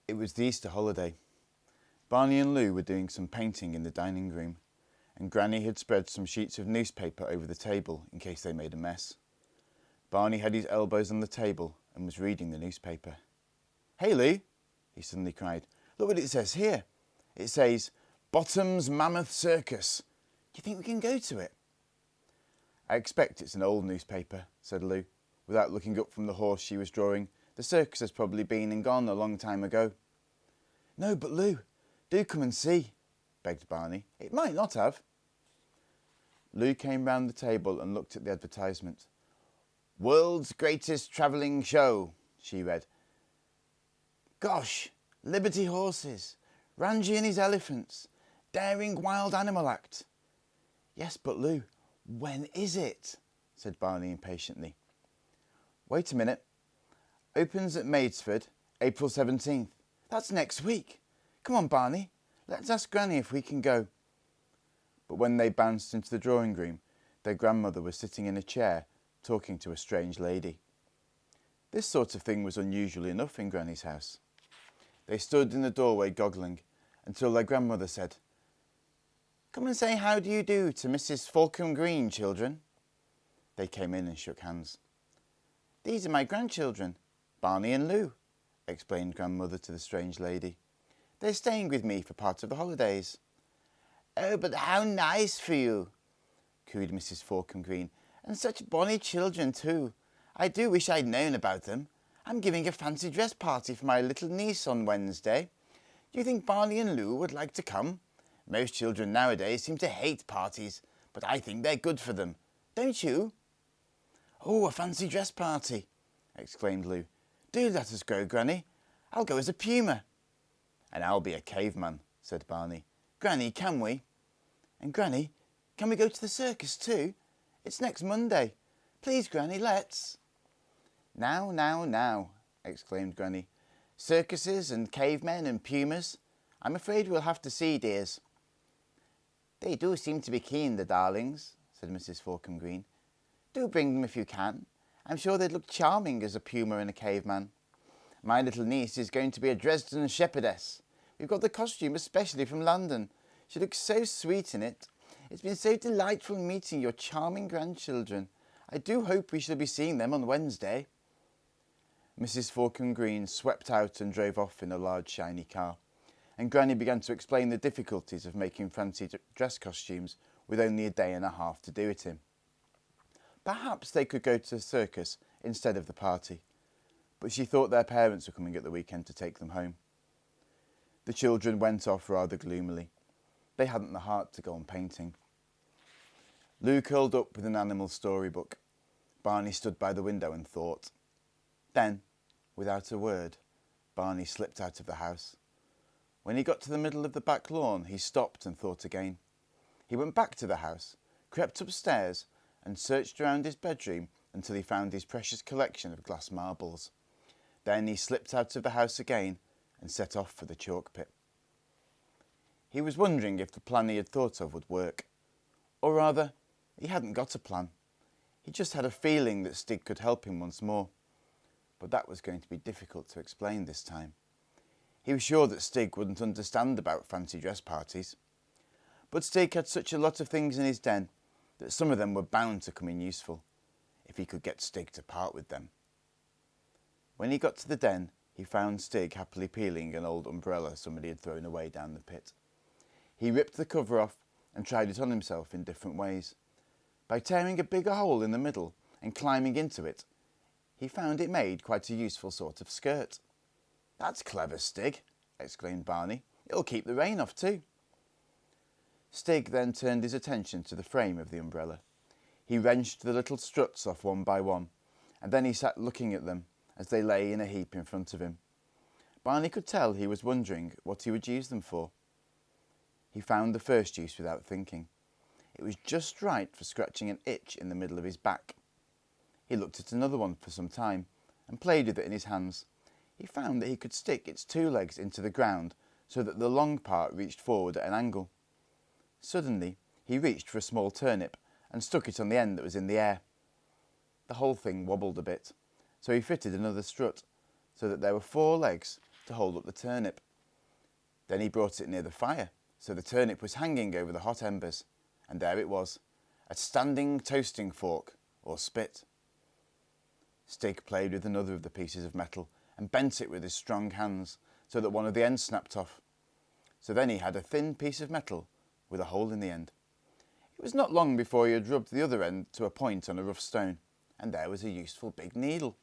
It was the Easter holiday. Barney and Lou were doing some painting in the dining room, and Granny had spread some sheets of newspaper over the table in case they made a mess. Barney had his elbows on the table and was reading the newspaper. "Hey, Lou," he suddenly cried. "Look what it says here. It says, Bottom's Mammoth Circus. Do you think we can go to it?" "I expect it's an old newspaper," said Lou, without looking up from the horse she was drawing. "The circus has probably been and gone a long time ago." "No, but Lou, do come and see," begged Barney. "It might not have." Lou came round the table and looked at the advertisement. "World's Greatest Travelling Show," she read. "Gosh, Liberty Horses, Ranji and his Elephants, Daring Wild Animal Act." "Yes, but Lou, when is it?" said Barney impatiently. "Wait a minute. Opens at Maidstford, April 17th. That's next week. Come on, Barney, let's ask Granny if we can go." But when they bounced into the drawing room, their grandmother was sitting in a chair, talking to a strange lady. This sort of thing was unusual enough in Granny's house. They stood in the doorway goggling, until their grandmother said, "Come and say how do you do to Mrs. Falcon Green, children." They came in and shook hands. "These are my grandchildren, Barney and Lou," explained grandmother to the strange lady. "They're staying with me for part of the holidays." "Oh, but how nice for you," cooed Mrs. Falcon Green. "And such bonny children too. I do wish I'd known about them. I'm giving a fancy dress party for my little niece on Wednesday. Do you think Barney and Lou would like to come? Most children nowadays seem to hate parties, but I think they're good for them. Don't you?" "Oh, a fancy dress party," exclaimed Lou. "Do let us go, Granny. I'll go as a puma." "And I'll be a caveman," said Barney. "Granny, can we?" "And Granny, can we go to the circus too? It's next Monday. Please, Granny, let's." Now, exclaimed Granny. "Circuses and cavemen and pumas. I'm afraid we'll have to see, dears." "They do seem to be keen, the darlings," said Mrs. Falcon Green. "Do bring them if you can. I'm sure they'd look charming as a puma and a caveman. My little niece is going to be a Dresden shepherdess. We've got the costume especially from London. She looks so sweet in it. It's been so delightful meeting your charming grandchildren. I do hope we shall be seeing them on Wednesday." Mrs. Falcon Green swept out and drove off in a large shiny car, and Granny began to explain the difficulties of making fancy dress costumes with only a day and a half to do it in. Perhaps they could go to the circus instead of the party, but she thought their parents were coming at the weekend to take them home. The children went off rather gloomily. They hadn't the heart to go on painting. Lou curled up with an animal storybook. Barney stood by the window and thought. Then, without a word, Barney slipped out of the house. When he got to the middle of the back lawn, he stopped and thought again. He went back to the house, crept upstairs, and searched around his bedroom until he found his precious collection of glass marbles. Then he slipped out of the house again and set off for the chalk pit. He was wondering if the plan he had thought of would work. Or rather, he hadn't got a plan. He just had a feeling that Stig could help him once more. But that was going to be difficult to explain this time. He was sure that Stig wouldn't understand about fancy dress parties. But Stig had such a lot of things in his den that some of them were bound to come in useful, if he could get Stig to part with them. When he got to the den, he found Stig happily peeling an old umbrella somebody had thrown away down the pit. He ripped the cover off and tried it on himself in different ways. By tearing a bigger hole in the middle and climbing into it, he found it made quite a useful sort of skirt. "That's clever, Stig," exclaimed Barney. "It'll keep the rain off too." Stig then turned his attention to the frame of the umbrella. He wrenched the little struts off one by one, and then he sat looking at them as they lay in a heap in front of him. Barney could tell he was wondering what he would use them for. He found the first use without thinking. It was just right for scratching an itch in the middle of his back. He looked at another one for some time and played with it in his hands. He found that he could stick its two legs into the ground so that the long part reached forward at an angle. Suddenly, he reached for a small turnip and stuck it on the end that was in the air. The whole thing wobbled a bit, so he fitted another strut, so that there were 4 legs to hold up the turnip. Then he brought it near the fire, so the turnip was hanging over the hot embers, and there it was, a standing toasting fork, or spit. Stig played with another of the pieces of metal and bent it with his strong hands so that one of the ends snapped off. So then he had a thin piece of metal with a hole in the end. It was not long before he had rubbed the other end to a point on a rough stone, and there was a useful big needle.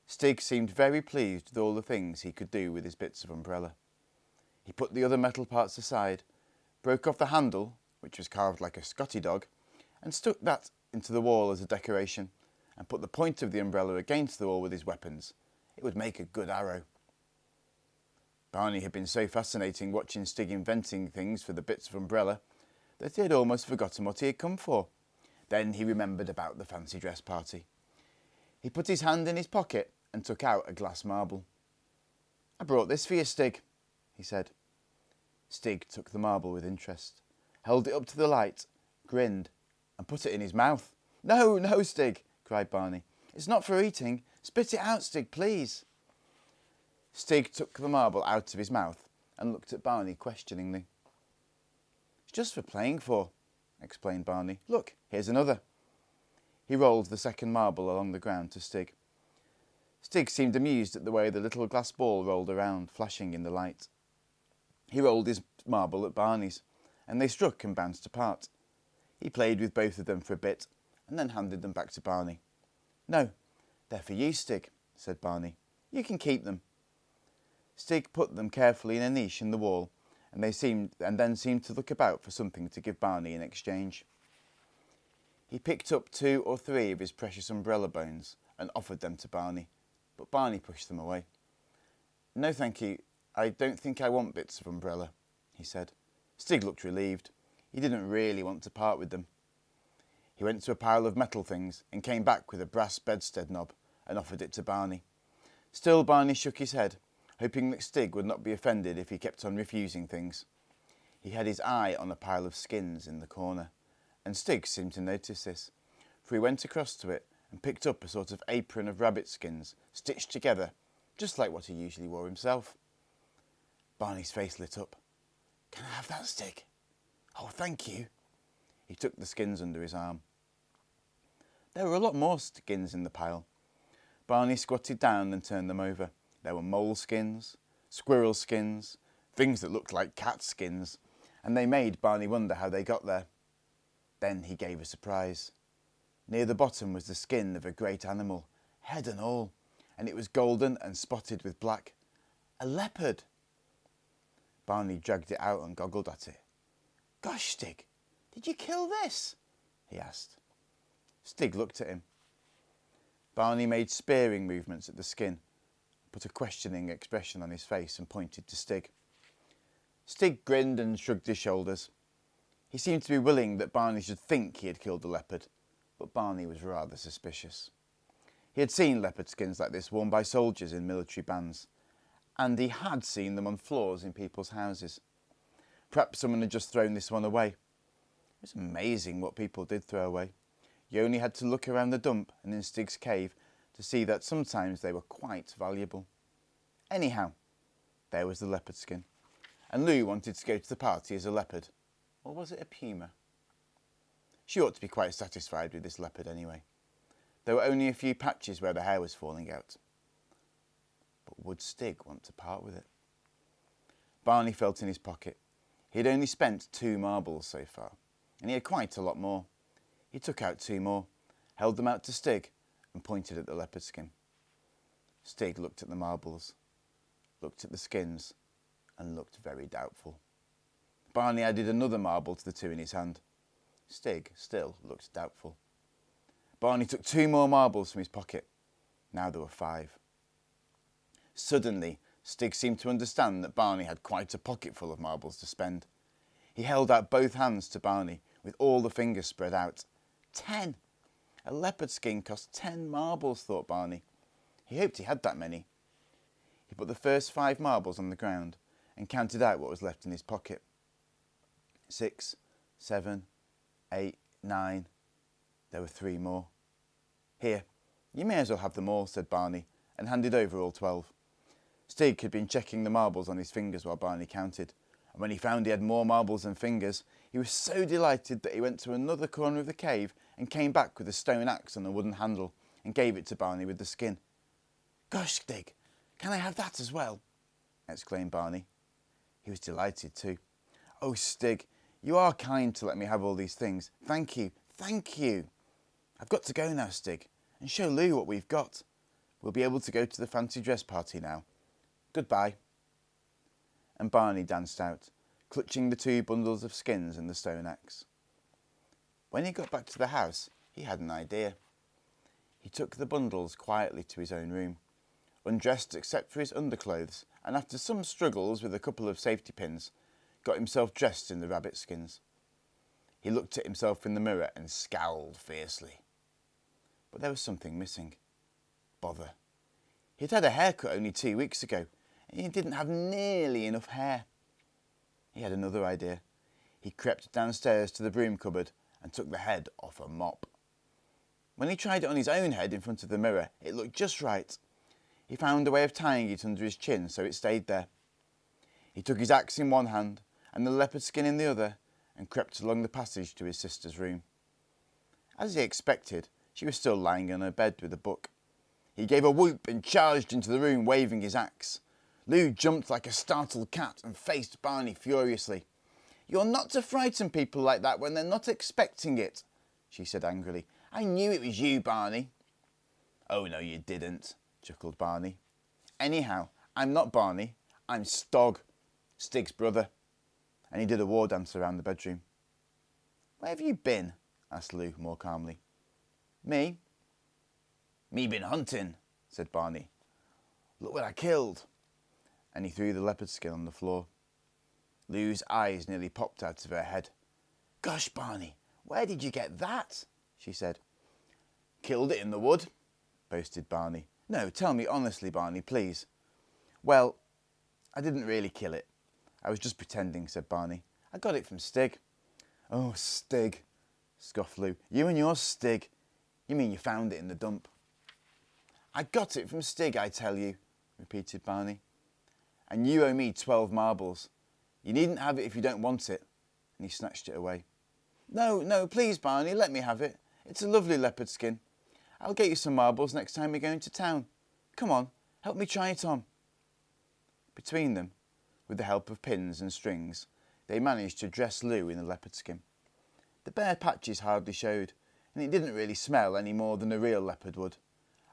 Stig seemed very pleased with all the things he could do with his bits of umbrella. He put the other metal parts aside, broke off the handle, which was carved like a Scotty dog, and stuck that into the wall as a decoration, and put the point of the umbrella against the wall with his weapons. It would make a good arrow. Barney had been so fascinating watching Stig inventing things for the bits of umbrella that he had almost forgotten what he had come for. Then he remembered about the fancy dress party. He put his hand in his pocket and took out a glass marble. "I brought this for you, Stig," he said. Stig took the marble with interest, held it up to the light, grinned, and put it in his mouth. "No, no, Stig," cried Barney. "It's not for eating. Spit it out, Stig, please." Stig took the marble out of his mouth and looked at Barney questioningly. "It's just for playing for," explained Barney. "Look, here's another." He rolled the second marble along the ground to Stig. Stig seemed amused at the way the little glass ball rolled around, flashing in the light. He rolled his marble at Barney's, and they struck and bounced apart. He played with both of them for a bit, and then handed them back to Barney. "No, they're for you, Stig," said Barney. "You can keep them." Stig put them carefully in a niche in the wall, and then seemed to look about for something to give Barney in exchange. He picked up 2 or 3 of his precious umbrella bones and offered them to Barney, but Barney pushed them away. "No, thank you. I don't think I want bits of umbrella," he said. Stig looked relieved. He didn't really want to part with them. He went to a pile of metal things and came back with a brass bedstead knob and offered it to Barney. Still Barney shook his head, hoping that Stig would not be offended if he kept on refusing things. He had his eye on a pile of skins in the corner, and Stig seemed to notice this, for he went across to it and picked up a sort of apron of rabbit skins, stitched together, just like what he usually wore himself. Barney's face lit up. "Can I have that, Stig?" "Oh, thank you." He took the skins under his arm. There were a lot more skins in the pile. Barney squatted down and turned them over. There were mole skins, squirrel skins, things that looked like cat skins, and they made Barney wonder how they got there. Then he gave a surprise. Near the bottom was the skin of a great animal, head and all, and it was golden and spotted with black. A leopard. Barney dragged it out and goggled at it. "Gosh, Stig, did you kill this?" he asked. Stig looked at him. Barney made spearing movements at the skin, put a questioning expression on his face and pointed to Stig. Stig grinned and shrugged his shoulders. He seemed to be willing that Barney should think he had killed the leopard, but Barney was rather suspicious. He had seen leopard skins like this worn by soldiers in military bands, and he had seen them on floors in people's houses. Perhaps someone had just thrown this one away. It was amazing what people did throw away. You only had to look around the dump and in Stig's cave to see that sometimes they were quite valuable. Anyhow, there was the leopard skin, and Lou wanted to go to the party as a leopard. Or was it a puma? She ought to be quite satisfied with this leopard anyway. There were only a few patches where the hair was falling out. But would Stig want to part with it? Barney felt in his pocket. He had only spent 2 marbles so far, and he had quite a lot more. He took out 2 more, held them out to Stig, and pointed at the leopard skin. Stig looked at the marbles, looked at the skins, and looked very doubtful. Barney added another marble to the 2 in his hand. Stig still looked doubtful. Barney took 2 more marbles from his pocket. Now there were 5. Suddenly, Stig seemed to understand that Barney had quite a pocket full of marbles to spend. He held out both hands to Barney, with all the fingers spread out. 10! A leopard skin cost 10 marbles, thought Barney. He hoped he had that many. He put the first 5 marbles on the ground and counted out what was left in his pocket. 6, 7, 8, 9. There were 3 more. "Here, you may as well have them all," said Barney, and handed over all 12. Stig had been checking the marbles on his fingers while Barney counted, and when he found he had more marbles than fingers, he was so delighted that he went to another corner of the cave and came back with a stone axe on a wooden handle and gave it to Barney with the skin. "Gosh, Stig, can I have that as well?" exclaimed Barney. He was delighted too. "Oh, Stig, you are kind to let me have all these things. Thank you, thank you. I've got to go now, Stig, and show Lou what we've got. We'll be able to go to the fancy dress party now. Goodbye." And Barney danced out, clutching the 2 bundles of skins and the stone axe. When he got back to the house, he had an idea. He took the bundles quietly to his own room, undressed except for his underclothes, and after some struggles with a couple of safety pins, got himself dressed in the rabbit skins. He looked at himself in the mirror and scowled fiercely. But there was something missing. Bother. He'd had a haircut only 2 weeks ago, and he didn't have nearly enough hair. He had another idea. He crept downstairs to the broom cupboard and took the head off a mop. When he tried it on his own head in front of the mirror, it looked just right. He found a way of tying it under his chin so it stayed there. He took his axe in one hand and the leopard skin in the other and crept along the passage to his sister's room. As he expected, she was still lying on her bed with a book. He gave a whoop and charged into the room, waving his axe. Lou jumped like a startled cat and faced Barney furiously. "You're not to frighten people like that when they're not expecting it," she said angrily. "I knew it was you, Barney." "Oh, no, you didn't," chuckled Barney. "Anyhow, I'm not Barney. I'm Stog, Stig's brother." And he did a war dance around the bedroom. "Where have you been?" asked Lou more calmly. "Me? Me been hunting," said Barney. "Look what I killed." And he threw the leopard skin on the floor. Lou's eyes nearly popped out of her head. "Gosh, Barney, where did you get that?" she said. "Killed it in the wood," boasted Barney. "No, tell me honestly, Barney, please." "Well, I didn't really kill it. I was just pretending," said Barney. "I got it from Stig." "Oh, Stig," scoffed Lou. "You and your Stig. You mean you found it in the dump?" "I got it from Stig, I tell you," repeated Barney. "And you owe me 12 marbles. You needn't have it if you don't want it." And he snatched it away. No, please, Barney, let me have it. It's a lovely leopard skin. I'll get you some marbles next time we go into town. Come on, help me try it on." Between them, with the help of pins and strings, they managed to dress Lou in the leopard skin. The bare patches hardly showed, and it didn't really smell any more than a real leopard would.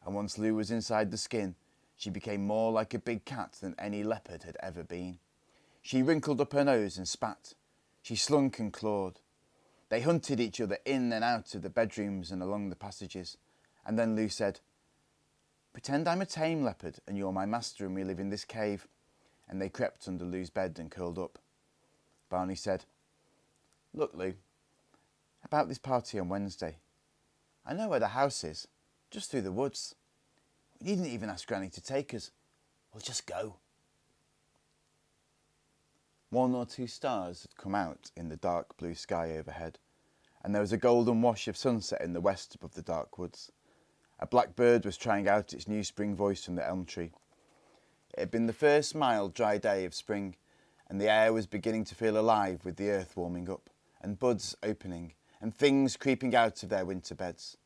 And once Lou was inside the skin, she became more like a big cat than any leopard had ever been. She wrinkled up her nose and spat. She slunk and clawed. They hunted each other in and out of the bedrooms and along the passages. And then Lou said, "Pretend I'm a tame leopard and you're my master and we live in this cave." And they crept under Lou's bed and curled up. Barney said, "Look, Lou, about this party on Wednesday. I know where the house is, just through the woods. We needn't even ask Granny to take us. We'll just go." 1 or 2 stars had come out in the dark blue sky overhead, and there was a golden wash of sunset in the west above the dark woods. A black bird was trying out its new spring voice from the elm tree. It had been the first mild, dry day of spring, and the air was beginning to feel alive with the earth warming up, and buds opening, and things creeping out of their winter beds.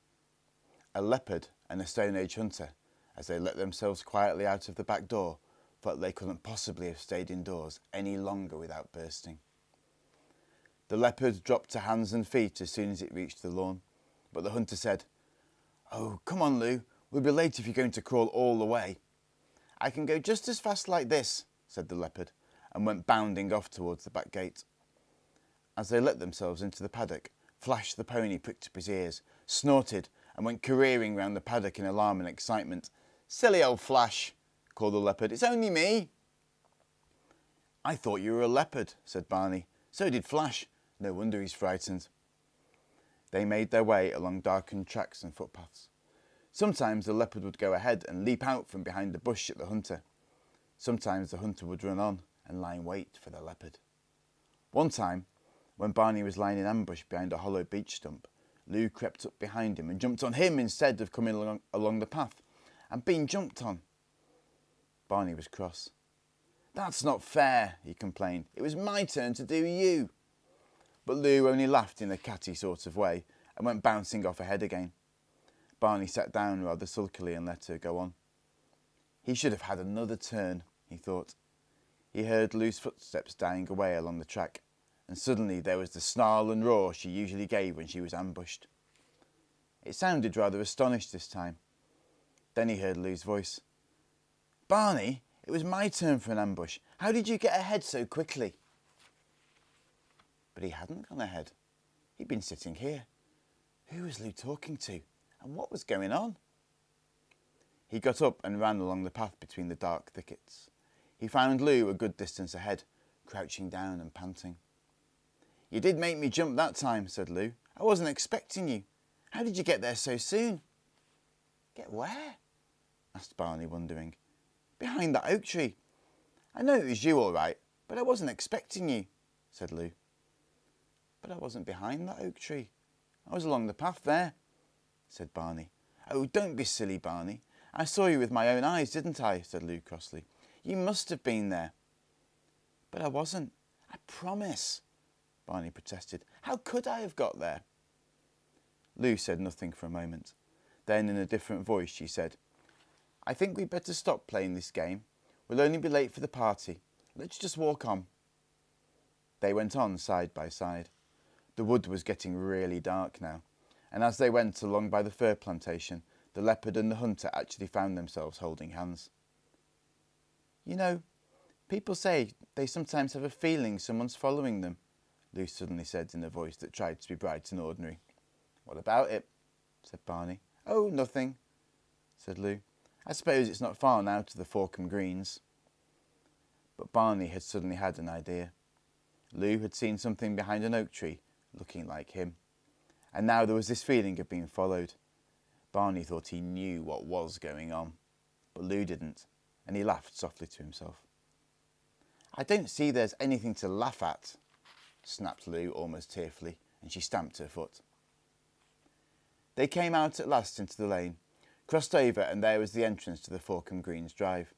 A leopard and a Stone Age hunter, as they let themselves quietly out of the back door, felt they couldn't possibly have stayed indoors any longer without bursting. The leopard dropped to hands and feet as soon as it reached the lawn, but the hunter said, "Oh, come on, Lou, we'll be late if you're going to crawl all the way." "I can go just as fast like this," said the leopard, and went bounding off towards the back gate. As they let themselves into the paddock, Flash the pony pricked up his ears, snorted, and went careering round the paddock in alarm and excitement. "Silly old Flash," called the leopard. "It's only me." "I thought you were a leopard," said Barney. "So did Flash. No wonder he's frightened." They made their way along darkened tracks and footpaths. Sometimes the leopard would go ahead and leap out from behind the bush at the hunter. Sometimes the hunter would run on and lie in wait for the leopard. One time, when Barney was lying in ambush behind a hollow beech stump, Lou crept up behind him and jumped on him instead of coming along the path, and being jumped on. Barney was cross. "That's not fair," he complained. "It was my turn to do you." But Lou only laughed in a catty sort of way and went bouncing off ahead again. Barney sat down rather sulkily and let her go on. He should have had another turn, he thought. He heard Lou's footsteps dying away along the track, and suddenly there was the snarl and roar she usually gave when she was ambushed. It sounded rather astonished this time. Then he heard Lou's voice. "Barney, it was my turn for an ambush. How did you get ahead so quickly?" But he hadn't gone ahead. He'd been sitting here. Who was Lou talking to, and what was going on? He got up and ran along the path between the dark thickets. He found Lou a good distance ahead, crouching down and panting. "You did make me jump that time," said Lou. "I wasn't expecting you. How did you get there so soon?" "Get where?" asked Barney, wondering. "Behind that oak tree. I know it was you all right, but I wasn't expecting you," said Lou. "But I wasn't behind that oak tree. I was along the path there," said Barney. "Oh, don't be silly, Barney. I saw you with my own eyes, didn't I?" said Lou crossly. "You must have been there." "But I wasn't. I promise," Barney protested. "How could I have got there?" Lou said nothing for a moment. Then, in a different voice, she said, "I think we'd better stop playing this game. We'll only be late for the party. Let's just walk on." They went on side by side. The wood was getting really dark now, and as they went along by the fir plantation, the leopard and the hunter actually found themselves holding hands. "You know, people say they sometimes have a feeling someone's following them," Lou suddenly said in a voice that tried to be bright and ordinary. "What about it?" said Barney. "Oh, nothing," said Lou. "I suppose it's not far now to the Forkham Greens." But Barney had suddenly had an idea. Lou had seen something behind an oak tree, looking like him. And now there was this feeling of being followed. Barney thought he knew what was going on, but Lou didn't, and he laughed softly to himself. "I don't see there's anything to laugh at," snapped Lou almost tearfully, and she stamped her foot. They came out at last into the lane, crossed over, and there was the entrance to the Forkham Greens drive.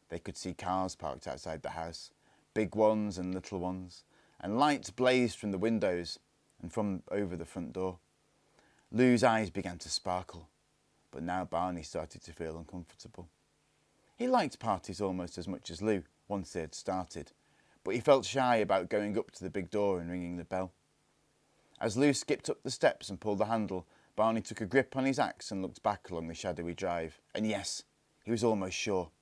They could see cars parked outside the house, big ones and little ones, and lights blazed from the windows and from over the front door. Lou's eyes began to sparkle, but now Barney started to feel uncomfortable. He liked parties almost as much as Lou, once they had started, but he felt shy about going up to the big door and ringing the bell. As Lou skipped up the steps and pulled the handle, Barney took a grip on his axe and looked back along the shadowy drive. And yes, he was almost sure.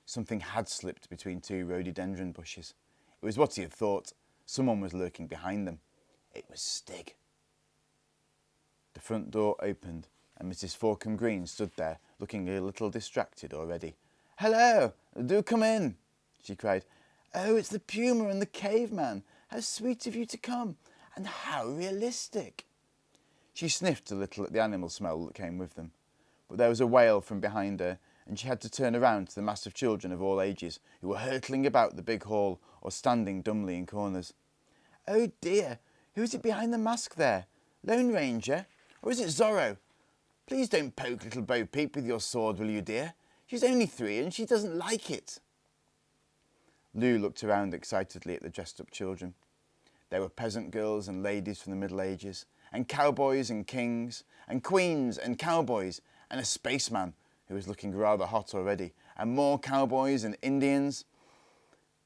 Something had slipped between two rhododendron bushes. It was what he had thought. Someone was lurking behind them. It was Stig. The front door opened, and Mrs. Forkham Green stood there, looking a little distracted already. "Hello, do come in," she cried. "Oh, it's the puma and the caveman. How sweet of you to come, and how realistic." She sniffed a little at the animal smell that came with them, but there was a wail from behind her, and she had to turn around to the mass of children of all ages who were hurtling about the big hall or standing dumbly in corners. "Oh dear, who is it behind the mask there? Lone Ranger? Or is it Zorro? Please don't poke little Bo Peep with your sword, will you, dear? She's only 3 and she doesn't like it." Lou looked around excitedly at the dressed-up children. There were peasant girls and ladies from the Middle Ages, and cowboys and kings, and queens and cowboys, and a spaceman who was looking rather hot already, and more cowboys and Indians.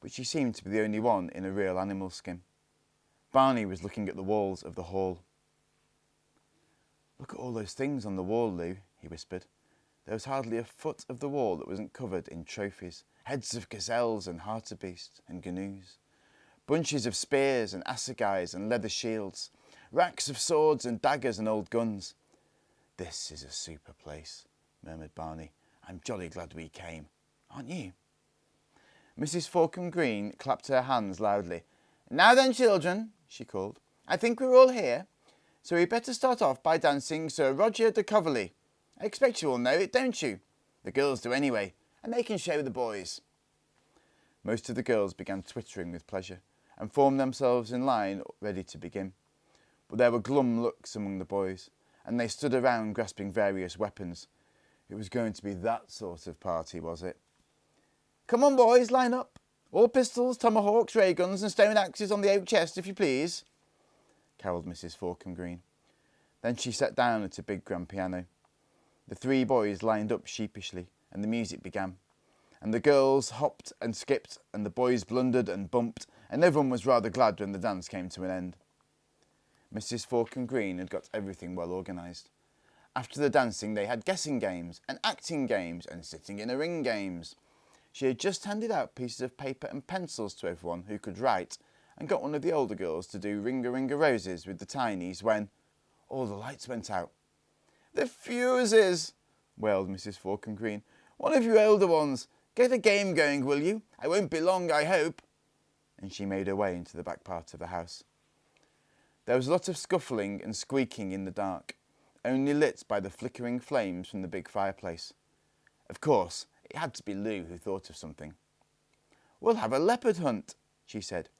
But she seemed to be the only one in a real animal skin. Barney was looking at the walls of the hall. "Look at all those things on the wall, Lou," he whispered. There was hardly a foot of the wall that wasn't covered in trophies, heads of gazelles and hartebeest and gnu's, bunches of spears and assegais and leather shields, racks of swords and daggers and old guns. "This is a super place," murmured Barney. "I'm jolly glad we came. Aren't you?" Mrs. Forkham Green clapped her hands loudly. "Now then, children," she called. "I think we're all here. So we'd better start off by dancing Sir Roger de Coverley. I expect you all know it, don't you? The girls do anyway, and they can show the boys." Most of the girls began twittering with pleasure, and formed themselves in line ready to begin. But there were glum looks among the boys, and they stood around grasping various weapons. It was going to be that sort of party, was it? Come on, boys, line up. All pistols, tomahawks, ray guns and stone axes on the oak chest, if you please, carolled Mrs. Forkham Green. Then she sat down at a big grand piano. The 3 boys lined up sheepishly, and the music began. And the girls hopped and skipped, and the boys blundered and bumped, and everyone was rather glad when the dance came to an end. Mrs. Forkham Green had got everything well organised. After the dancing they had guessing games, and acting games, and sitting in a ring games. She had just handed out pieces of paper and pencils to everyone who could write, and got one of the older girls to do ring-a-ring-a-roses with the tinies when all the lights went out. "The fuses!" wailed Mrs. Forkham Green. "One of you elder ones, get a game going, will you? I won't be long, I hope." And she made her way into the back part of the house. There was a lot of scuffling and squeaking in the dark, only lit by the flickering flames from the big fireplace. Of course, it had to be Lou who thought of something. "We'll have a leopard hunt," she said.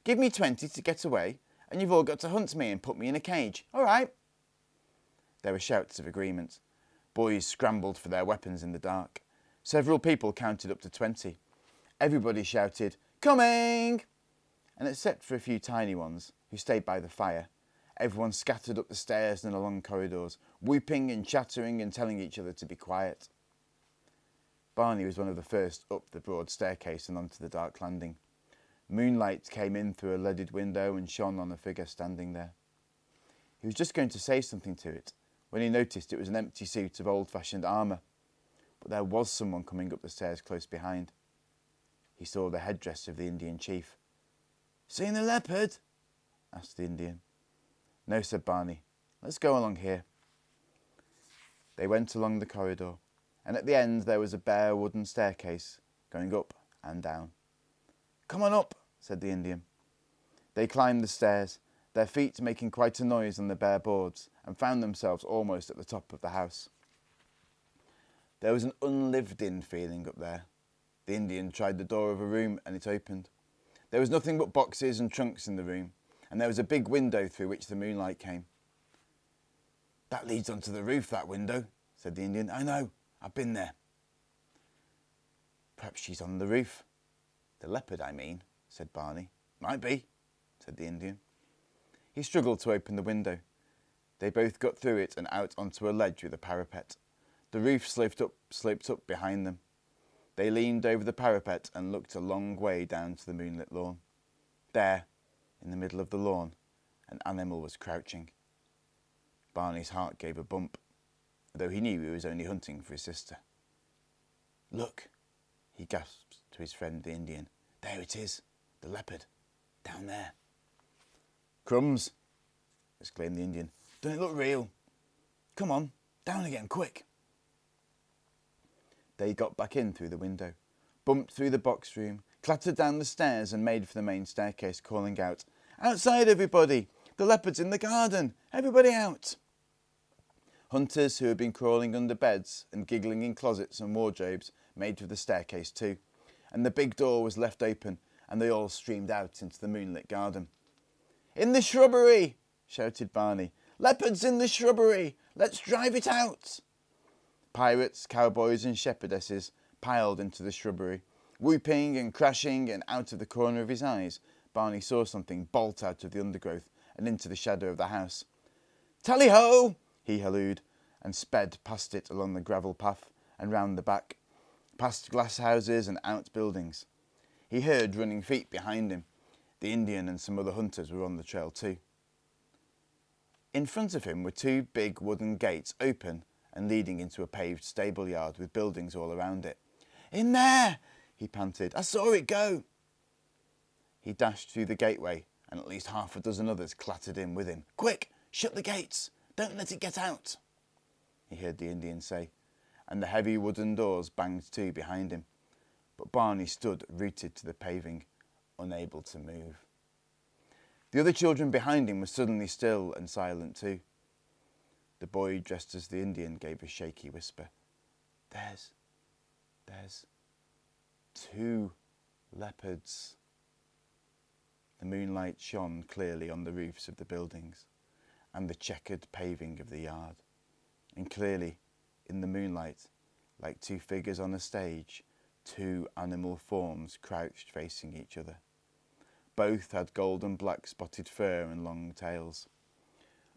"Give me 20 to get away, and you've all got to hunt me and put me in a cage. All right?" There were shouts of agreement. Boys scrambled for their weapons in the dark. Several people counted up to 20. Everybody shouted, "Coming!" And except for a few tiny ones who stayed by the fire, everyone scattered up the stairs and along corridors, whooping and chattering and telling each other to be quiet. Barney was one of the first up the broad staircase and onto the dark landing. Moonlight came in through a leaded window and shone on a figure standing there. He was just going to say something to it when he noticed it was an empty suit of old-fashioned armour. But there was someone coming up the stairs close behind. He saw the headdress of the Indian chief. "Seen the leopard?" asked the Indian. "No," said Barney. "Let's go along here." They went along the corridor, and at the end there was a bare wooden staircase going up and down. "Come on up," said the Indian. They climbed the stairs, their feet making quite a noise on the bare boards, and found themselves almost at the top of the house. There was an unlived-in feeling up there. The Indian tried the door of a room and it opened. There was nothing but boxes and trunks in the room, and there was a big window through which the moonlight came. "That leads onto the roof, that window," said the Indian. "I know, I've been there." "Perhaps she's on the roof." "The leopard, I mean," said Barney. "Might be," said the Indian. He struggled to open the window. They both got through it and out onto a ledge with a parapet. The roof sloped up behind them. They leaned over the parapet and looked a long way down to the moonlit lawn. There, in the middle of the lawn, an animal was crouching. Barney's heart gave a bump, though he knew he was only hunting for his sister. "Look," he gasped to his friend the Indian. "There it is, the leopard, down there." "Crumbs!" exclaimed the Indian. "Don't it look real? Come on, down again, quick." They got back in through the window, bumped through the box room, clattered down the stairs and made for the main staircase, calling out, "Outside, everybody! The leopard's in the garden! Everybody out!" Hunters who had been crawling under beds and giggling in closets and wardrobes made for the staircase too, and the big door was left open and they all streamed out into the moonlit garden. "In the shrubbery!" shouted Barney. "Leopard's in the shrubbery! Let's drive it out!" Pirates, cowboys and shepherdesses piled into the shrubbery. Whooping and crashing, and out of the corner of his eyes, Barney saw something bolt out of the undergrowth and into the shadow of the house. "Tally-ho!" he hallooed, and sped past it along the gravel path and round the back, past glass houses and out buildings. He heard running feet behind him. The Indian and some other hunters were on the trail too. In front of him were 2 big wooden gates, open and leading into a paved stable yard with buildings all around it. "In there!" he panted. "I saw it go!" He dashed through the gateway, and at least half a dozen others clattered in with him. "Quick! Shut the gates! Don't let it get out!" he heard the Indian say, and the heavy wooden doors banged to behind him. But Barney stood rooted to the paving, unable to move. The other children behind him were suddenly still and silent too. The boy dressed as the Indian gave a shaky whisper. There's 2 leopards." The moonlight shone clearly on the roofs of the buildings and the checkered paving of the yard, and clearly, in the moonlight, like 2 figures on a stage, 2 animal forms crouched facing each other. Both had gold and black spotted fur and long tails.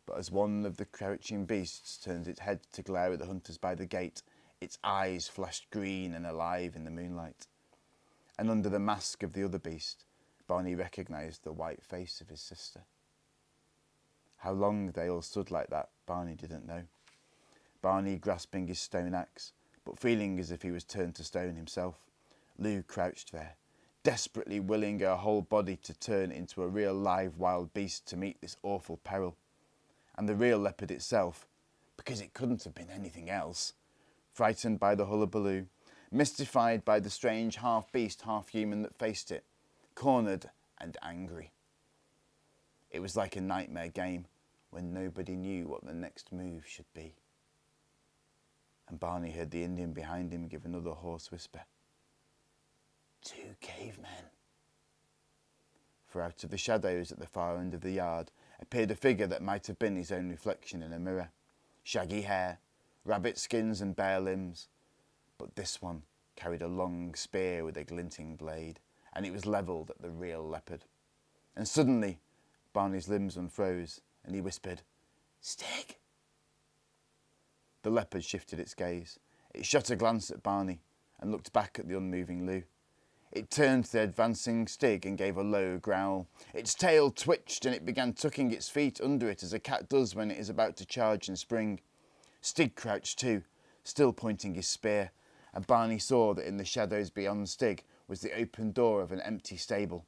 But as one of the crouching beasts turned its head to glare at the hunters by the gate, its eyes flashed green and alive in the moonlight. And under the mask of the other beast, Barney recognised the white face of his sister. How long they all stood like that, Barney didn't know. Barney grasping his stone axe, but feeling as if he was turned to stone himself. Lou crouched there, desperately willing her whole body to turn into a real live wild beast to meet this awful peril. And the real leopard itself, because it couldn't have been anything else, frightened by the hullabaloo, mystified by the strange half-beast, half-human that faced it, cornered and angry. It was like a nightmare game when nobody knew what the next move should be. And Barney heard the Indian behind him give another hoarse whisper. 2 cavemen. For out of the shadows at the far end of the yard appeared a figure that might have been his own reflection in a mirror. Shaggy hair, rabbit skins and bare limbs. But this one carried a long spear with a glinting blade, and it was levelled at the real leopard. And suddenly, Barney's limbs unfroze, and he whispered, "Stig!" The leopard shifted its gaze. It shot a glance at Barney, and looked back at the unmoving Lou. It turned to the advancing Stig and gave a low growl. Its tail twitched, and it began tucking its feet under it as a cat does when it is about to charge and spring. Stig crouched too, still pointing his spear, and Barney saw that in the shadows beyond Stig was the open door of an empty stable.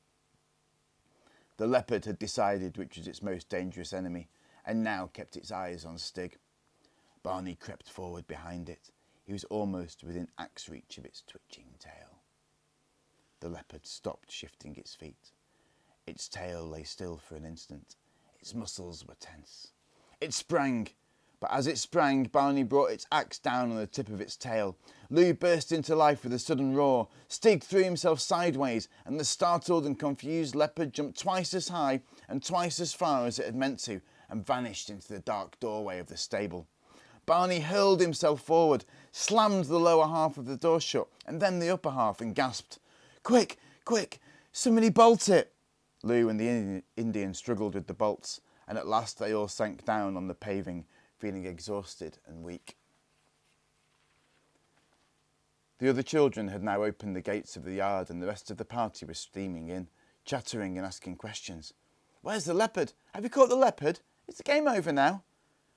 The leopard had decided which was its most dangerous enemy, and now kept its eyes on Stig. Barney crept forward behind it. He was almost within axe reach of its twitching tail. The leopard stopped shifting its feet. Its tail lay still for an instant. Its muscles were tense. It sprang, but as it sprang, Barney brought its axe down on the tip of its tail. Lou burst into life with a sudden roar. Stig threw himself sideways, and the startled and confused leopard jumped twice as high and twice as far as it had meant to, and vanished into the dark doorway of the stable. Barney hurled himself forward, slammed the lower half of the door shut, and then the upper half, and gasped, "Quick, quick, somebody bolt it!" Lou and the Indian struggled with the bolts, and at last they all sank down on the paving, feeling exhausted and weak. The other children had now opened the gates of the yard, and the rest of the party was streaming in, chattering and asking questions. "Where's the leopard? Have you caught the leopard? Is the game over now?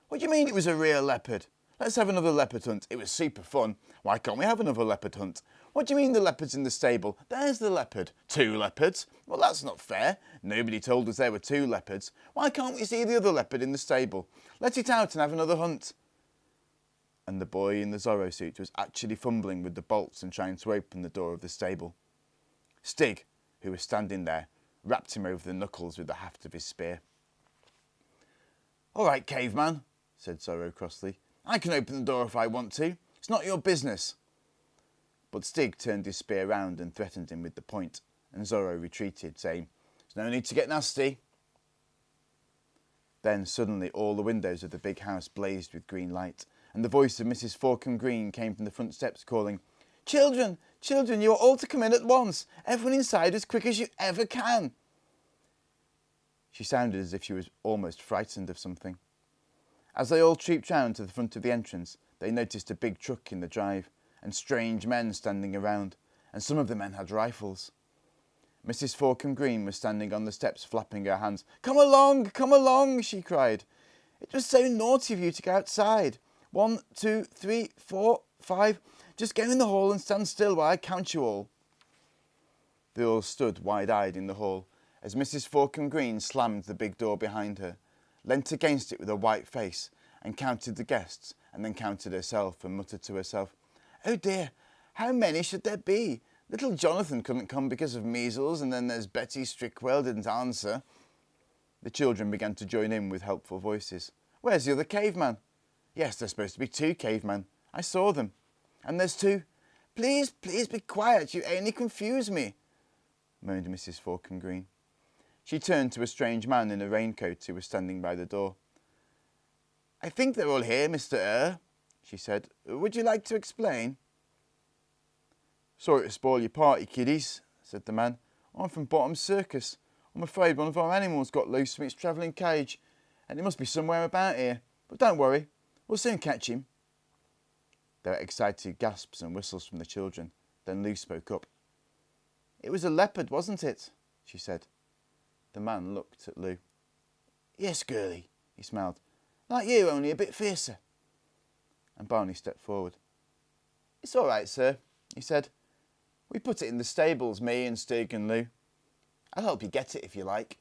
What do you mean it was a real leopard? Let's have another leopard hunt. It was super fun. Why can't we have another leopard hunt? What do you mean the leopard's in the stable? There's the leopard. 2 leopards? Well, that's not fair. Nobody told us there were 2 leopards. Why can't we see the other leopard in the stable? Let it out and have another hunt." And the boy in the Zorro suit was actually fumbling with the bolts and trying to open the door of the stable. Stig, who was standing there, rapped him over the knuckles with the haft of his spear. "All right, caveman," said Zorro crossly. "I can open the door if I want to. It's not your business." But Stig turned his spear round and threatened him with the point, and Zorro retreated, saying, "There's no need to get nasty." Then suddenly all the windows of the big house blazed with green light, and the voice of Mrs. Forkham Green came from the front steps calling, "Children, children, you are all to come in at once. Everyone inside as quick as you ever can." She sounded as if she was almost frightened of something. As they all trooped round to the front of the entrance, they noticed a big truck in the drive, and strange men standing around, and some of the men had rifles. Mrs. Forkham Green was standing on the steps flapping her hands. Come along, she cried. "It was so naughty of you to go outside. 1, 2, 3, 4, 5. Just go in the hall and stand still while I count you all." They all stood wide-eyed in the hall as Mrs. Forkham Green slammed the big door behind her, leant against it with a white face, and counted the guests, and then counted herself and muttered to herself, "Oh dear, how many should there be? Little Jonathan couldn't come because of measles, and then there's Betty Strickwell didn't answer." The children began to join in with helpful voices. "Where's the other caveman?" "Yes, there's supposed to be 2 cavemen. I saw them." "And there's 2. Please be quiet, you only confuse me," moaned Mrs. Forkham Green. She turned to a strange man in a raincoat who was standing by the door. "I think they're all here, Mr. she said. "Would you like to explain?" Sorry to spoil your party, kiddies, said the man. I'm from Bottom's Circus. I'm afraid one of our animals got loose from its travelling cage, and it must be somewhere about here. But don't worry, we'll soon catch him. There were excited gasps and whistles from the children. Then Lou spoke up. It was a leopard, wasn't it? She said. The man looked at Lou. Yes, girlie, he smiled. Like you, only a bit fiercer. And Barney stepped forward. It's all right, sir, he said. We put it in the stables, me and Stig and Lou. I'll help you get it if you like.